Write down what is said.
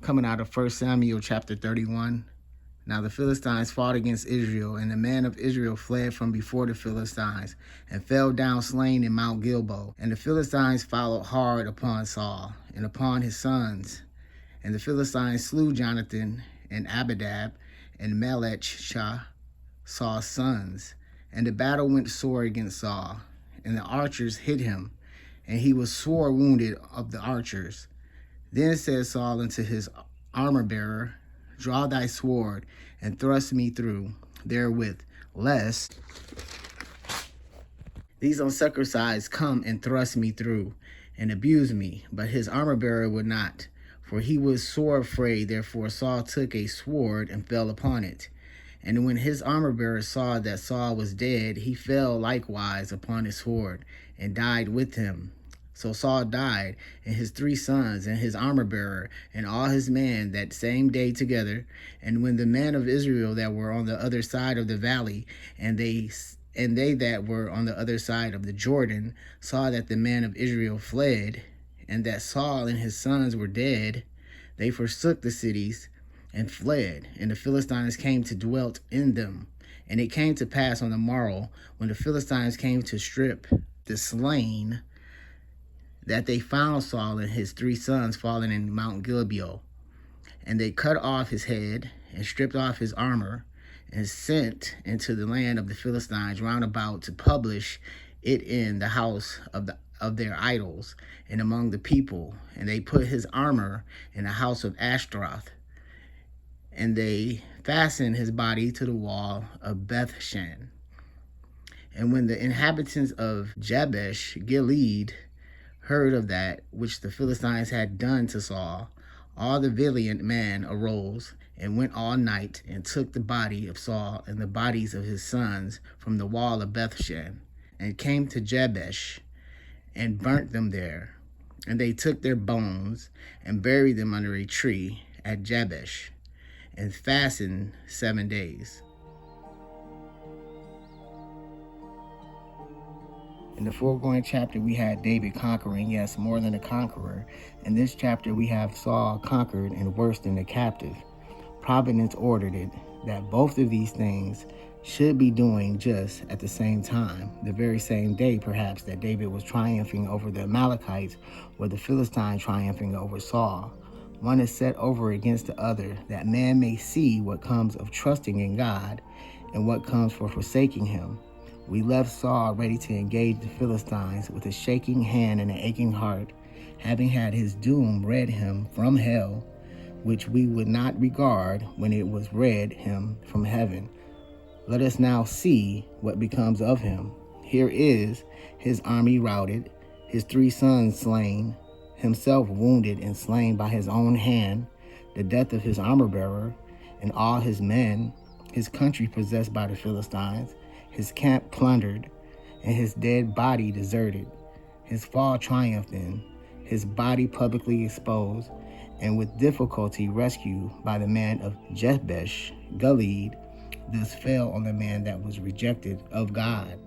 Coming out of 1 Samuel chapter 31. Now the Philistines fought against Israel, and the men of Israel fled from before the Philistines, and fell down slain in Mount Gilboa. And the Philistines followed hard upon Saul, and upon his sons. And the Philistines slew Jonathan, and Abinadab, and Melech-shah, Saul's sons. And the battle went sore against Saul, and the archers hit him, and he was sore wounded of the archers. Then said Saul unto his armor-bearer, Draw thy sword, and thrust me through therewith, lest these uncircumcised come and thrust me through, and abuse me. But his armor-bearer would not, for he was sore afraid. Therefore Saul took a sword and fell upon it. And when his armor-bearer saw that Saul was dead, he fell likewise upon his sword, and died with him. So Saul died, and his 3 sons, and his armor-bearer, and all his men that same day together. And when the men of Israel that were on the other side of the valley, and they that were on the other side of the Jordan, saw that the men of Israel fled, and that Saul and his sons were dead, they forsook the cities and fled. And the Philistines came to dwell in them. And it came to pass on the morrow, when the Philistines came to strip the slain, that they found Saul and his 3 sons fallen in Mount Gilboa. And they cut off his head, and stripped off his armor, and sent into the land of the Philistines round about to publish it in the house of their idols, and among the people. And they put his armor in the house of Ashtaroth. And they fastened his body to the wall of Bethshan. And when the inhabitants of Jabesh Gilead heard of that which the Philistines had done to Saul, all the valiant men arose and went all night and took the body of Saul and the bodies of his sons from the wall of Bethshan, and came to Jabesh and burnt them there. And they took their bones and buried them under a tree at Jabesh, and fasted 7 days. In the foregoing chapter, we had David conquering, yes, more than a conqueror. In this chapter, we have Saul conquered and worse than a captive. Providence ordered it that both of these things should be doing just at the same time, the very same day, perhaps, that David was triumphing over the Amalekites, or the Philistine triumphing over Saul. One is set over against the other, that man may see what comes of trusting in God and what comes for forsaking him. We left Saul ready to engage the Philistines with a shaking hand and an aching heart, having had his doom read him from hell, which we would not regard when it was read him from heaven. Let us now see what becomes of him. Here is his army routed, his 3 sons slain, himself wounded and slain by his own hand, the death of his armor-bearer and all his men, his country possessed by the Philistines, his camp plundered, and his dead body deserted, his fall triumphed in, his body publicly exposed, and with difficulty rescued by the man of Jabesh Gilead, thus fell on the man that was rejected of God.